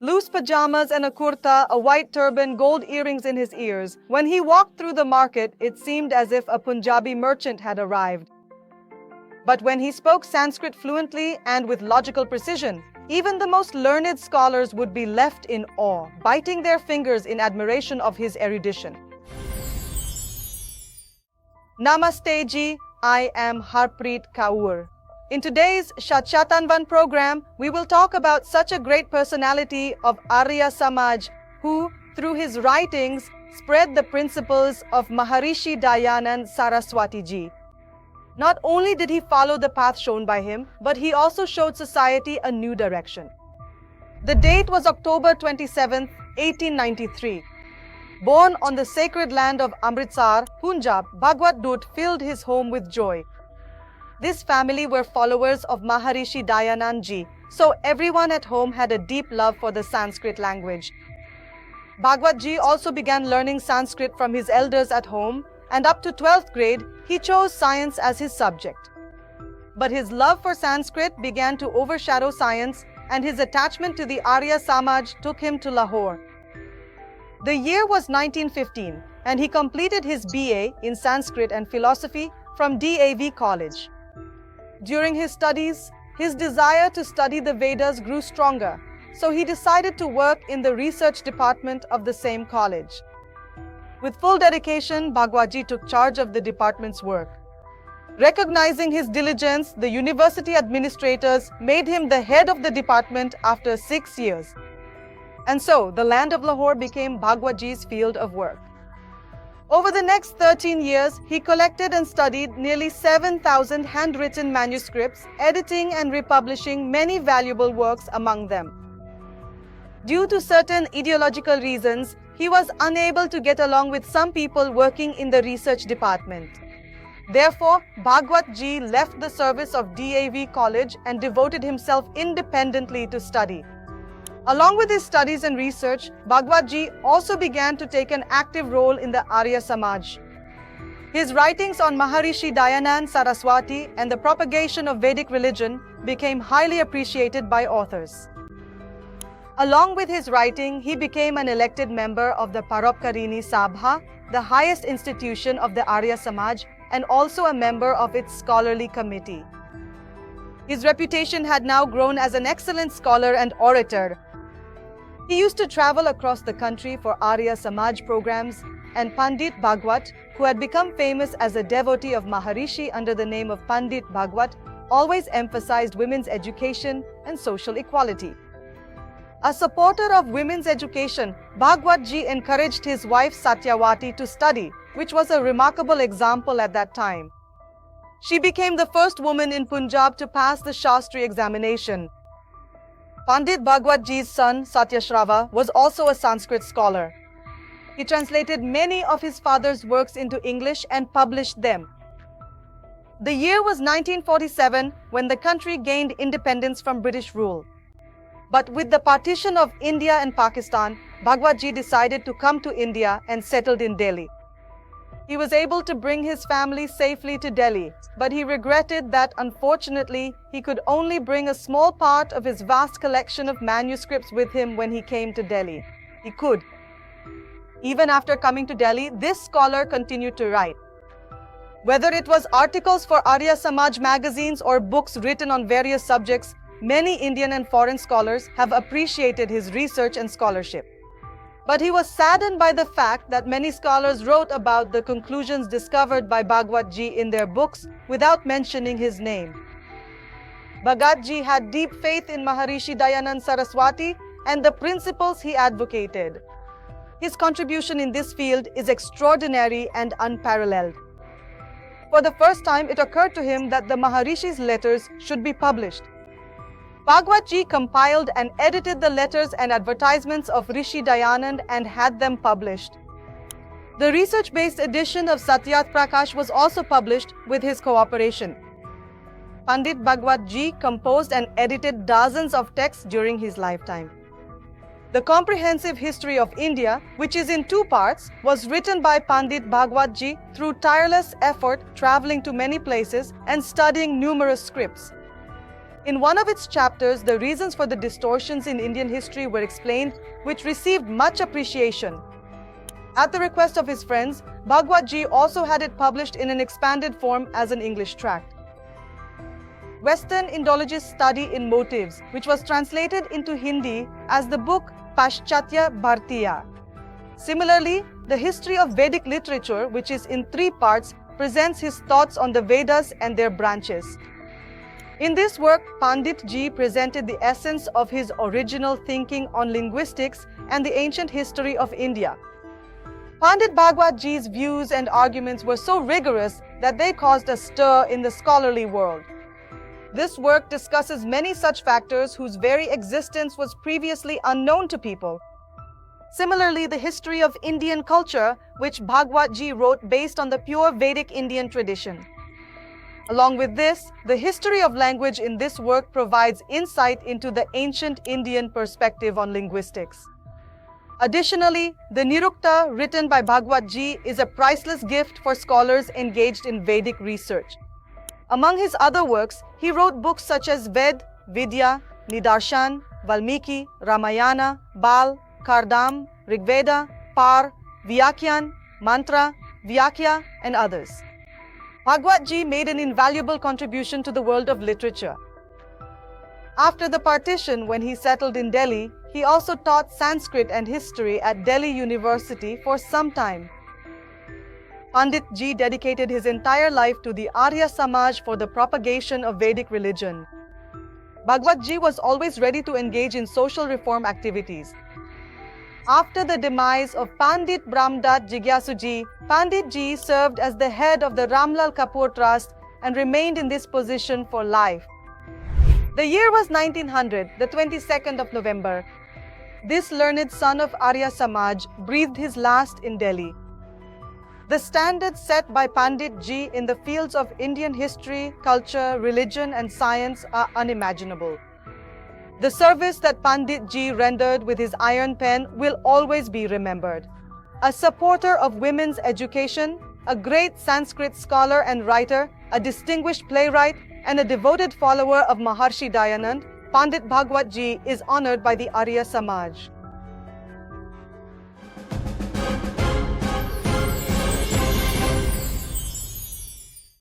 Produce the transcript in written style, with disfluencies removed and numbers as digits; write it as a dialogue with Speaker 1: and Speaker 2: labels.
Speaker 1: Loose pajamas and a kurta, a white turban, gold earrings in his ears. When he walked through the market, it seemed as if a Punjabi merchant had arrived. But when he spoke Sanskrit fluently and with logical precision, even the most learned scholars would be left in awe, biting their fingers in admiration of his erudition. Namaste ji, I am Harpreet Kaur. In today's Shatshatanvan program, we will talk about such a great personality of Arya Samaj who, through his writings, spread the principles of Maharishi Dayanand Saraswati ji. Not only did he follow the path shown by him, but he also showed society a new direction. The date was October 27, 1893. Born on the sacred land of Amritsar, Punjab, Bhagwat Dutt filled his home with joy. This family were followers of Maharishi Dayanand ji, so everyone at home had a deep love for the Sanskrit language. Bhagwat ji also began learning Sanskrit from his elders at home, and up to 12th grade, he chose science as his subject. But his love for Sanskrit began to overshadow science, and his attachment to the Arya Samaj took him to Lahore. The year was 1915, and he completed his BA in Sanskrit and Philosophy from DAV College. During his studies, his desire to study the Vedas grew stronger, so he decided to work in the research department of the same college. With full dedication, Bhagwat ji took charge of the department's work. Recognizing his diligence, the university administrators made him the head of the department after 6 years. And so, the land of Lahore became Bhagwat ji's field of work. Over the next 13 years, he collected and studied nearly 7,000 handwritten manuscripts, editing and republishing many valuable works among them. Due to certain ideological reasons, he was unable to get along with some people working in the research department. Therefore, Bhagwat ji left the service of DAV College and devoted himself independently to study. Along with his studies and research, Bhagwat ji also began to take an active role in the Arya Samaj. His writings on Maharishi Dayanand Saraswati and the propagation of Vedic religion became highly appreciated by authors. Along with his writing, he became an elected member of the Paropkarini Sabha, the highest institution of the Arya Samaj, and also a member of its scholarly committee. His reputation had now grown as an excellent scholar and orator. He used to travel across the country for Arya Samaj programs, and Pandit Bhagwat, who had become famous as a devotee of Maharishi under the name of Pandit Bhagwat, always emphasized women's education and social equality. A supporter of women's education, Bhagwat ji encouraged his wife Satyavati to study, which was a remarkable example at that time. She became the first woman in Punjab to pass the Shastri examination. Pandit Bhagwat ji's son, Satyashrava, was also a Sanskrit scholar. He translated many of his father's works into English and published them. The year was 1947 when the country gained independence from British rule. But with the partition of India and Pakistan, Bhagwat ji decided to come to India and settled in Delhi. He was able to bring his family safely to Delhi, but he regretted that unfortunately he could only bring a small part of his vast collection of manuscripts with him when he came to Delhi. He could. Even after coming to Delhi, this scholar continued to write. Whether it was articles for Arya Samaj magazines or books written on various subjects, many Indian and foreign scholars have appreciated his research and scholarship. But he was saddened by the fact that many scholars wrote about the conclusions discovered by Bhagwat ji in their books without mentioning his name. Bhagwat ji had deep faith in Maharishi Dayanand Saraswati and the principles he advocated. His contribution in this field is extraordinary and unparalleled. For the first time, it occurred to him that the Maharishi's letters should be published. Bhagwat ji compiled and edited the letters and advertisements of Rishi Dayanand and had them published. The research-based edition of Satyat Prakash was also published with his cooperation. Pandit Bhagwat ji composed and edited dozens of texts during his lifetime. The comprehensive history of India, which is in 2 parts, was written by Pandit Bhagwat ji through tireless effort, traveling to many places and studying numerous scripts. In one of its chapters, the reasons for the distortions in Indian history were explained, which received much appreciation. At the request of his friends, Bhagwat Ji also had it published in an expanded form as an English tract. Western Indologists study in motives, which was translated into Hindi as the book Paschatya Bhartiya. Similarly, the history of Vedic literature, which is in 3 parts, presents his thoughts on the Vedas and their branches. In this work, Pandit Ji presented the essence of his original thinking on linguistics and the ancient history of India. Pandit Bhagwat Ji's views and arguments were so rigorous that they caused a stir in the scholarly world. This work discusses many such factors whose very existence was previously unknown to people. Similarly, the history of Indian culture, which Bhagwat Ji wrote based on the pure Vedic Indian tradition. Along with this, the history of language in this work provides insight into the ancient Indian perspective on linguistics. Additionally, the Nirukta written by Bhagwat Ji is a priceless gift for scholars engaged in Vedic research. Among his other works, he wrote books such as Ved, Vidya, Nidarshan, Valmiki, Ramayana, Bal, Kardam, Rigveda, Par, Vyakyan, Mantra, Vyakya, and others. Bhagwat Ji made an invaluable contribution to the world of literature. After the partition, when he settled in Delhi, he also taught Sanskrit and history at Delhi University for some time. Pandit Ji dedicated his entire life to the Arya Samaj for the propagation of Vedic religion. Bhagwat Ji was always ready to engage in social reform activities. After the demise of Pandit Brahmdat Jigyasu Ji, Pandit Ji served as the head of the Ramlal Kapoor Trust and remained in this position for life. The year was 1900, the 22nd of November. This learned son of Arya Samaj breathed his last in Delhi. The standards set by Pandit Ji in the fields of Indian history, culture, religion, and science are unimaginable. The service that Pandit Ji rendered with his iron pen will always be remembered. A supporter of women's education, a great Sanskrit scholar and writer, a distinguished playwright, and a devoted follower of Maharshi Dayanand, Pandit Bhagwat Ji is honored by the Arya Samaj.